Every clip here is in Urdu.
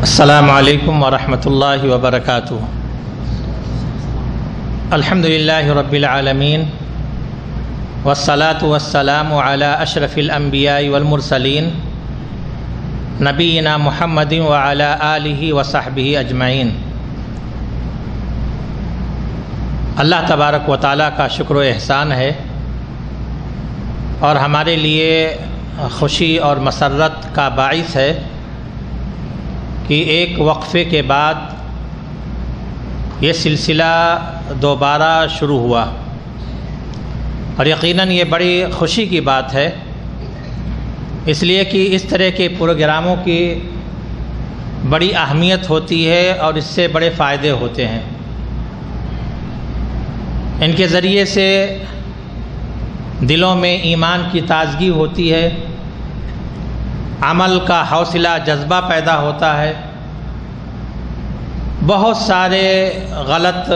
السلام علیکم ورحمۃ اللہ وبرکاتہ۔ الحمدللہ رب العالمین والصلاة والسلام علی اشرف الانبیاء والمرسلین نبینا محمد وعلی آلہ وصحبہ اجمعین۔ اللہ تبارک و تعالیٰ کا شکر و احسان ہے اور ہمارے لیے خوشی اور مسرت کا باعث ہے کہ ایک وقفے کے بعد یہ سلسلہ دوبارہ شروع ہوا، اور یقیناً یہ بڑی خوشی کی بات ہے، اس لیے کہ اس طرح کے پروگراموں کی بڑی اہمیت ہوتی ہے اور اس سے بڑے فائدے ہوتے ہیں۔ ان کے ذریعے سے دلوں میں ایمان کی تازگی ہوتی ہے، عمل کا حوصلہ جذبہ پیدا ہوتا ہے، بہت سارے غلط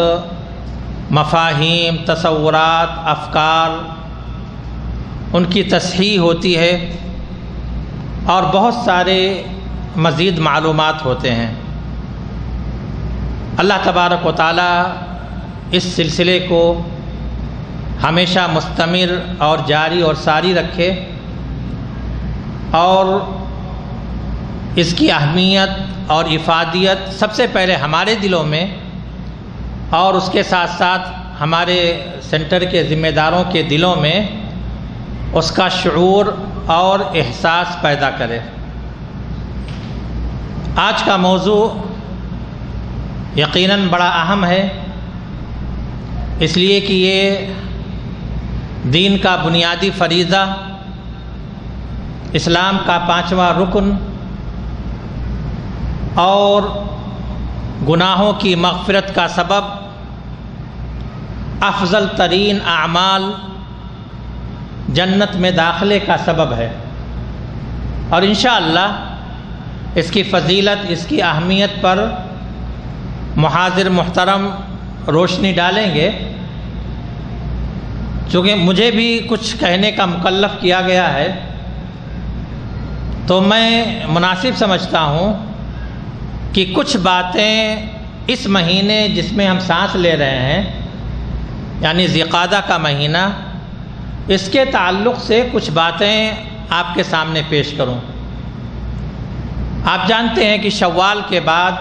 مفاہیم، تصورات، افکار ان کی تصحیح ہوتی ہے اور بہت سارے مزید معلومات ہوتے ہیں۔ اللہ تبارک و تعالی اس سلسلے کو ہمیشہ مستمر اور جاری اور ساری رکھے، اور اس کی اہمیت اور افادیت سب سے پہلے ہمارے دلوں میں اور اس کے ساتھ ساتھ ہمارے سینٹر کے ذمہ داروں کے دلوں میں اس کا شعور اور احساس پیدا کرے۔ آج کا موضوع یقیناً بڑا اہم ہے، اس لیے کہ یہ دین کا بنیادی فریضہ، اسلام کا 5واں رکن اور گناہوں کی مغفرت کا سبب، افضل ترین اعمال، جنت میں داخلے کا سبب ہے، اور انشاءاللہ اس کی فضیلت، اس کی اہمیت پر محاضر محترم روشنی ڈالیں گے۔ چونکہ مجھے بھی کچھ کہنے کا مکلف کیا گیا ہے تو میں مناسب سمجھتا ہوں کہ کچھ باتیں اس مہینے جس میں ہم سانس لے رہے ہیں، یعنی ذی القعدہ کا مہینہ، اس کے تعلق سے کچھ باتیں آپ کے سامنے پیش کروں۔ آپ جانتے ہیں کہ شوال کے بعد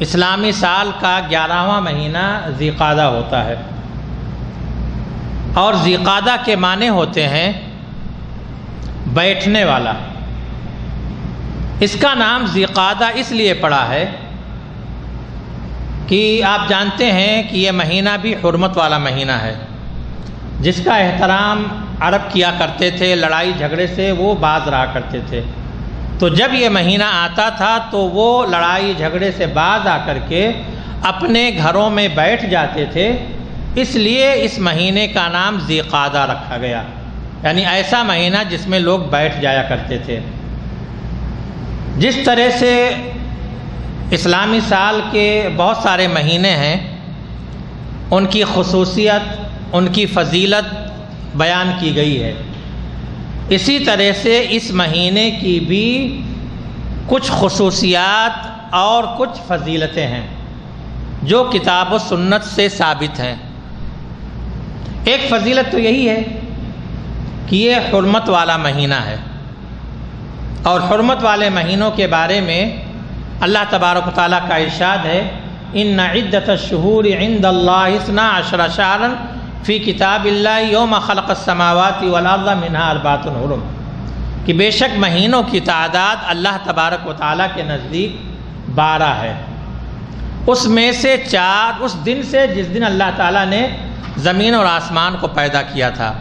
اسلامی سال کا 11واں مہینہ ذی القعدہ ہوتا ہے، اور ذی القعدہ کے معنی ہوتے ہیں بیٹھنے والا۔ اس کا نام ذی القعدہ اس لیے پڑا ہے کہ آپ جانتے ہیں کہ یہ مہینہ بھی حرمت والا مہینہ ہے، جس کا احترام عرب کیا کرتے تھے، لڑائی جھگڑے سے وہ باز رہا کرتے تھے۔ تو جب یہ مہینہ آتا تھا تو وہ لڑائی جھگڑے سے باز آ کر کے اپنے گھروں میں بیٹھ جاتے تھے، اس لیے اس مہینے کا نام ذی القعدہ رکھا گیا، یعنی ایسا مہینہ جس میں لوگ بیٹھ جایا کرتے تھے۔ جس طرح سے اسلامی سال کے بہت سارے مہینے ہیں، ان کی خصوصیت، ان کی فضیلت بیان کی گئی ہے، اسی طرح سے اس مہینے کی بھی کچھ خصوصیات اور کچھ فضیلتیں ہیں جو کتاب و سنت سے ثابت ہیں۔ ایک فضیلت تو یہی ہے کہ یہ حرمت والا مہینہ ہے، اور حرمت والے مہینوں کے بارے میں اللہ تبارک و تعالیٰ کا ارشاد ہے، ان عدۃ الشہور عند اللہ 12 شہرا فی کتاب اللہ یوم خلق السماوات والارض منها 4 حرم، کہ بے شک مہینوں کی تعداد اللہ تبارک و تعالیٰ کے نزدیک 12 ہے، اس میں سے 4 اس دن سے جس دن اللہ تعالیٰ نے زمین اور آسمان کو پیدا کیا تھا،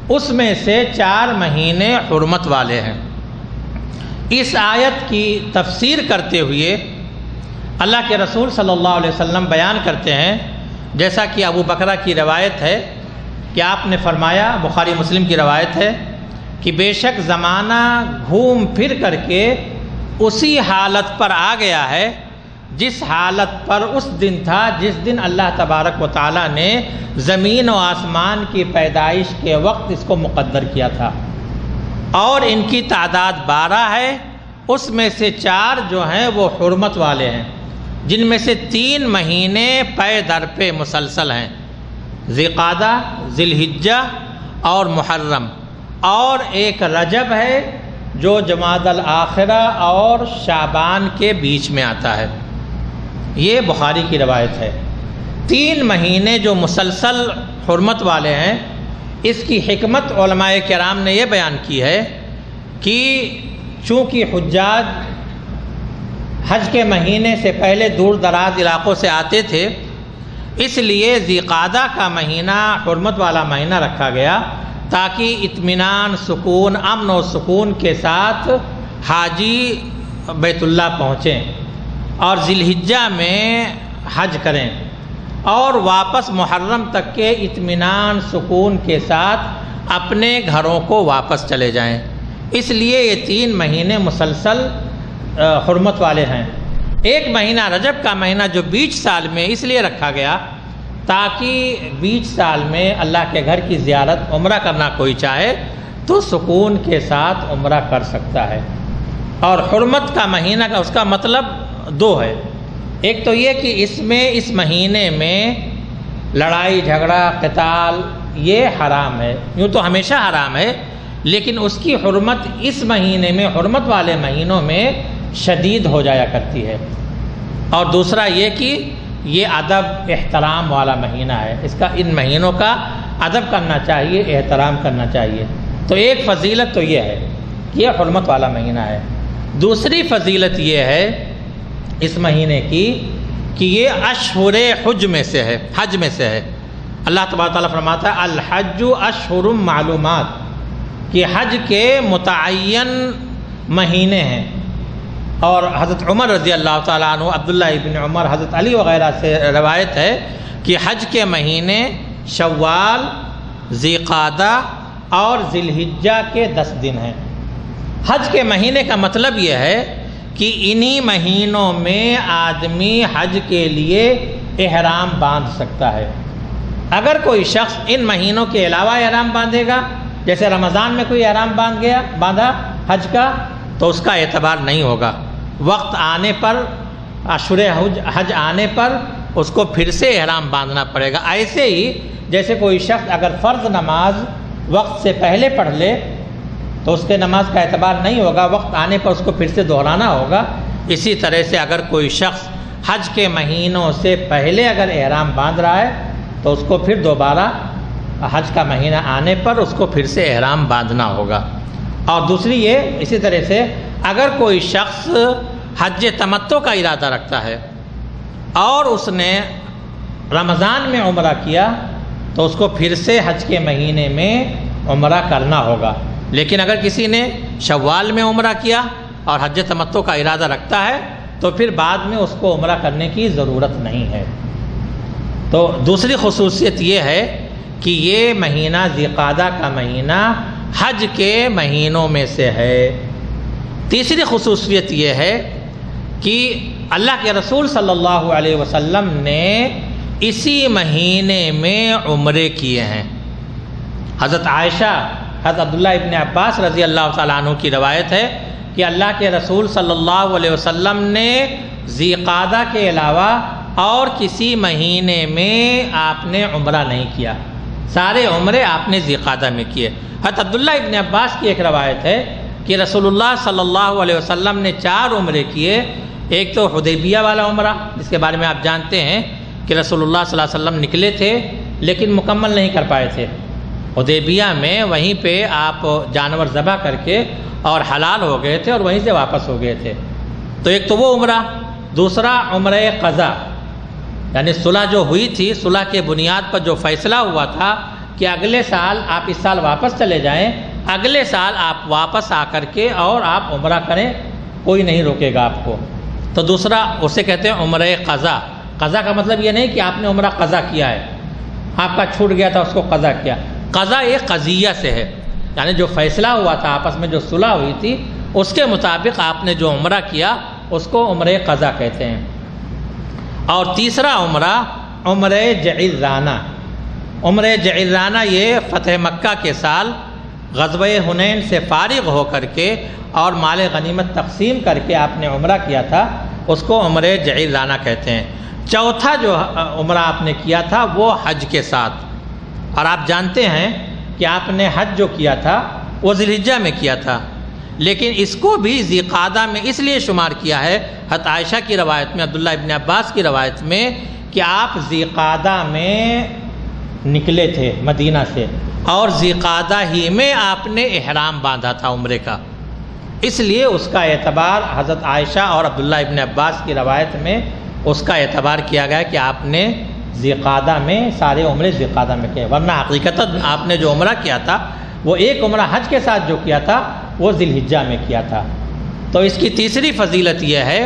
اس میں سے 4 مہینے حرمت والے ہیں۔ اس آیت کی تفسیر کرتے ہوئے اللہ کے رسول صلی اللہ علیہ وسلم بیان کرتے ہیں، جیسا کہ ابو بکرہ کی روایت ہے کہ آپ نے فرمایا، بخاری مسلم کی روایت ہے کہ بے شک زمانہ گھوم پھر کر کے اسی حالت پر آ گیا ہے جس حالت پر اس دن تھا جس دن اللہ تبارک و تعالیٰ نے زمین و آسمان کی پیدائش کے وقت اس کو مقدر کیا تھا، اور ان کی تعداد 12 ہے، اس میں سے 4 جو ہیں وہ حرمت والے ہیں، جن میں سے 3 مہینے پے در پہ مسلسل ہیں، ذی قعدہ، ذی الحجہ اور محرم، اور ایک رجب ہے جو جمادی الاخرہ اور شعبان کے بیچ میں آتا ہے۔ یہ بخاری کی روایت ہے۔ 3 مہینے جو مسلسل حرمت والے ہیں، اس کی حکمت علماء کرام نے یہ بیان کی ہے کہ چونکہ حجاج حج کے مہینے سے پہلے دور دراز علاقوں سے آتے تھے، اس لیے ذی قعدہ کا مہینہ حرمت والا مہینہ رکھا گیا تاکہ اطمینان، سکون، امن و سکون کے ساتھ حاجی بیت اللہ پہنچیں اور ذی الحجہ میں حج کریں اور واپس محرم تک کے اطمینان، سکون کے ساتھ اپنے گھروں کو واپس چلے جائیں۔ اس لیے یہ 3 مہینے مسلسل حرمت والے ہیں۔ ایک مہینہ رجب کا مہینہ جو بیچ سال میں اس لیے رکھا گیا تاکہ بیچ سال میں اللہ کے گھر کی زیارت، عمرہ کرنا کوئی چاہے تو سکون کے ساتھ عمرہ کر سکتا ہے۔ اور حرمت کا مہینہ کا اس کا مطلب 2 ہے۔ ایک تو یہ کہ اس مہینے میں لڑائی جھگڑا، قتال یہ حرام ہے، یوں تو ہمیشہ حرام ہے، لیکن اس کی حرمت اس مہینے میں، حرمت والے مہینوں میں شدید ہو جایا کرتی ہے۔ اور دوسرا یہ کہ یہ ادب احترام والا مہینہ ہے، اس کا ان مہینوں کا ادب کرنا چاہیے، احترام کرنا چاہیے۔ تو ایک فضیلت تو یہ ہے کہ یہ حرمت والا مہینہ ہے۔ دوسری فضیلت یہ ہے اس مہینے کی کہ یہ اشہر حج میں سے ہے، حج میں سے ہے۔ اللہ تبارک تعالیٰ فرماتا ہے الحج اشہر معلومات، کہ حج کے متعین مہینے ہیں۔ اور حضرت عمر رضی اللہ تعالیٰ عنہ، عبداللہ ابن عمر، حضرت علی وغیرہ سے روایت ہے کہ حج کے مہینے شوال، ذی قعدہ اور ذی الحجہ کے 10 دن ہیں۔ حج کے مہینے کا مطلب یہ ہے کہ انہی مہینوں میں آدمی حج کے لیے احرام باندھ سکتا ہے۔ اگر کوئی شخص ان مہینوں کے علاوہ احرام باندھے گا، جیسے رمضان میں کوئی احرام باندھا حج کا، تو اس کا اعتبار نہیں ہوگا۔ وقت آنے پر، اشہر حج آنے پر اس کو پھر سے احرام باندھنا پڑے گا۔ ایسے ہی جیسے کوئی شخص اگر فرض نماز وقت سے پہلے پڑھ لے تو اس کے نماز کا اعتبار نہیں ہوگا، وقت آنے پر اس کو پھر سے دہرانا ہوگا۔ اسی طرح سے اگر کوئی شخص حج کے مہینوں سے پہلے اگر احرام باندھ رہا ہے تو اس کو پھر دوبارہ حج کا مہینہ آنے پر اس کو پھر سے احرام باندھنا ہوگا۔ اور دوسری یہ، اسی طرح سے اگر کوئی شخص حج تمتع کا ارادہ رکھتا ہے اور اس نے رمضان میں عمرہ کیا تو اس کو پھر سے حج کے مہینے میں عمرہ کرنا ہوگا۔ لیکن اگر کسی نے شوال میں عمرہ کیا اور حج تمتع کا ارادہ رکھتا ہے تو پھر بعد میں اس کو عمرہ کرنے کی ضرورت نہیں ہے۔ تو دوسری خصوصیت یہ ہے کہ یہ مہینہ ذی قعدہ کا مہینہ حج کے مہینوں میں سے ہے۔ تیسری خصوصیت یہ ہے کہ اللہ کے رسول صلی اللہ علیہ وسلم نے اسی مہینے میں عمرے کیے ہیں۔ حضرت عائشہ، حضرت عبداللہ ابن عباس رضی اللہ تعالیٰ عنہ کی روایت ہے کہ اللہ کے رسول صلی اللہ علیہ وسلم نے ذی قعدہ کے علاوہ اور کسی مہینے میں آپ نے عمرہ نہیں کیا، سارے عمرے آپ نے ذی قعدہ میں کیے۔ حضرت عبداللہ ابن عباس کی ایک روایت ہے کہ رسول اللہ صلی اللہ علیہ وسلم نے 4 عمرے کیے۔ ایک تو حدیبیہ والا عمرہ، جس کے بارے میں آپ جانتے ہیں کہ رسول اللہ صلی اللہ علیہ وسلم نکلے تھے لیکن مکمل نہیں کر پائے تھے۔ حدیبیہ میں وہیں پہ آپ جانور ذبح کر کے اور حلال ہو گئے تھے اور وہیں سے واپس ہو گئے تھے۔ تو ایک تو وہ عمرہ، دوسرا عمرہ قضا، یعنی صلح جو ہوئی تھی، صلح کے بنیاد پر جو فیصلہ ہوا تھا کہ اگلے سال آپ اس سال واپس چلے جائیں، اگلے سال آپ واپس آ کر کے اور آپ عمرہ کریں، کوئی نہیں روکے گا آپ کو۔ تو دوسرا اسے کہتے ہیں عمرہ قضا۔ قضا کا مطلب یہ نہیں کہ آپ نے عمرہ قضا کیا ہے، آپ کا چھوٹ گیا تھا اس کو قضا کیا۔ قضا ایک قضیہ سے ہے، یعنی جو فیصلہ ہوا تھا آپس میں، جو صلح ہوئی تھی، اس کے مطابق آپ نے جو عمرہ کیا اس کو عمرہ قضا کہتے ہیں۔ اور تیسرا عمرہ عمرہ جعرانہ۔ عمرہ جعرانہ یہ فتح مکہ کے سال غزوہ حنین سے فارغ ہو کر کے اور مال غنیمت تقسیم کر کے آپ نے عمرہ کیا تھا، اس کو عمرہ جعیرانہ کہتے ہیں۔ چوتھا جو عمرہ آپ نے کیا تھا وہ حج کے ساتھ، اور آپ جانتے ہیں کہ آپ نے حج جو کیا تھا وہ ذی الحجہ میں کیا تھا، لیکن اس کو بھی ذی قعدہ میں اس لیے شمار کیا ہے، حضرت عائشہ کی روایت میں، عبداللہ ابن عباس کی روایت میں، کہ آپ ذی قعدہ میں نکلے تھے مدینہ سے، اور ذی قعدہ ہی میں آپ نے احرام باندھا تھا عمرے کا، اس لیے اس کا اعتبار حضرت عائشہ اور عبداللہ ابن عباس کی روایت میں اس کا اعتبار کیا گیا کہ آپ نے ذی قعدہ میں سارے عمرے ذی قعدہ میں کیے، ورنہ حقیقتاً آپ نے جو عمرہ کیا تھا وہ ایک عمرہ حج کے ساتھ جو کیا تھا وہ ذی الحجہ میں کیا تھا۔ تو اس کی تیسری فضیلت یہ ہے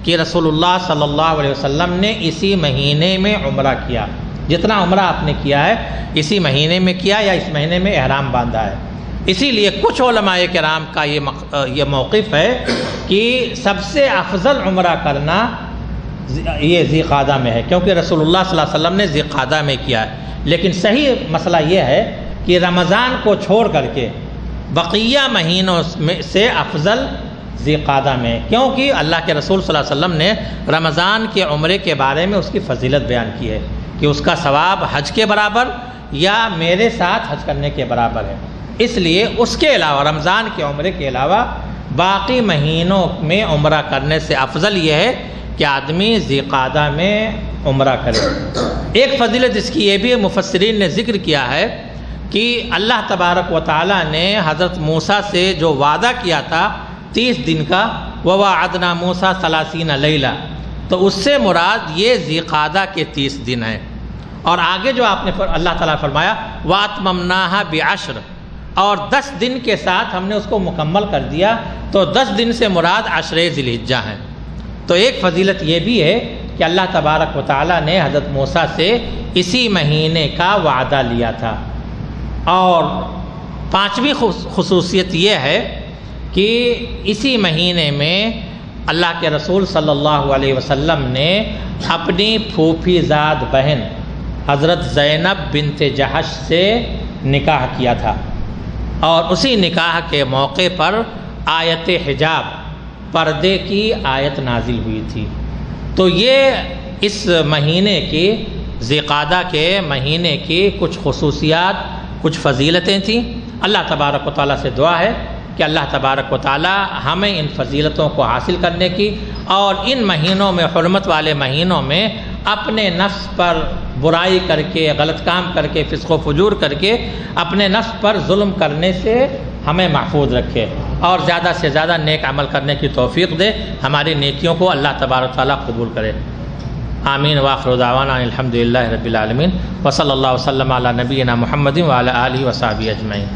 کہ رسول اللہ صلی اللہ علیہ وسلم نے اسی مہینے میں عمرہ کیا، جتنا عمرہ آپ نے کیا ہے اسی مہینے میں کیا یا اس مہینے میں احرام باندھا ہے۔ اسی لیے کچھ علماء کرام کا یہ موقف ہے کہ سب سے افضل عمرہ کرنا یہ ذی قعدہ میں ہے، کیونکہ رسول اللہ صلی اللہ علیہ وسلم نے ذی قعدہ میں کیا ہے، لیکن صحیح مسئلہ یہ ہے کہ رمضان کو چھوڑ کر کے بقیہ مہینوں میں سے افضل ذی قعدہ میں ہے، کیونکہ اللہ کے رسول صلی اللہ علیہ وسلم نے رمضان کے عمرے کے بارے میں اس کی فضیلت بیان کی ہے کہ اس کا ثواب حج کے برابر یا میرے ساتھ حج کرنے کے برابر ہے، اس لیے اس کے علاوہ رمضان کے عمرے کے علاوہ باقی مہینوں میں عمرہ کرنے سے افضل یہ ہے کہ آدمی ذی قعدہ میں عمرہ کرے۔ ایک فضیلت اس کی یہ بھی مفسرین نے ذکر کیا ہے کہ اللہ تبارک و تعالیٰ نے حضرت موسیٰ سے جو وعدہ کیا تھا 30 دن کا، وَوَعَدْنَا مُوسَىٰ 30 لَيْلَةً، تو اس سے مراد یہ ذی قعدہ کے 30 دن ہیں، اور آگے جو آپ نے اللہ تعالیٰ نے فرمایا وَأَتْمَمْنَاهَا بِعَشْرٍ، اور 10 دن کے ساتھ ہم نے اس کو مکمل کر دیا، تو 10 دن سے مراد عشرِ ذی الحجہ ہیں۔ تو ایک فضیلت یہ بھی ہے کہ اللہ تبارک و تعالیٰ نے حضرت موسیٰ سے اسی مہینے کا وعدہ لیا تھا۔ اور پانچویں خصوصیت یہ ہے کہ اسی مہینے میں اللہ کے رسول صلی اللہ علیہ وسلم نے اپنی پھوپھی زاد بہن حضرت زینب بنت جحش سے نکاح کیا تھا، اور اسی نکاح کے موقع پر آیت حجاب، پردے کی آیت نازل ہوئی تھی۔ تو یہ اس مہینے کی ذی قعدہ کے مہینے کی کچھ خصوصیات، کچھ فضیلتیں تھیں۔ اللہ تبارک و تعالیٰ سے دعا ہے کہ اللہ تبارک و تعالیٰ ہمیں ان فضیلتوں کو حاصل کرنے کی، اور ان مہینوں میں، حرمت والے مہینوں میں، اپنے نفس پر برائی کر کے، غلط کام کر کے، فسق و فجور کر کے اپنے نفس پر ظلم کرنے سے ہمیں محفوظ رکھے، اور زیادہ سے زیادہ نیک عمل کرنے کی توفیق دے، ہماری نیکیوں کو اللہ تبارک و تعالیٰ قبول کرے۔ آمین وآخر دعوانا الحمدللہ رب العالمین، وصلی اللہ وسلم علی نبینا محمد وعلی آلہ وصحبہ اجمعین۔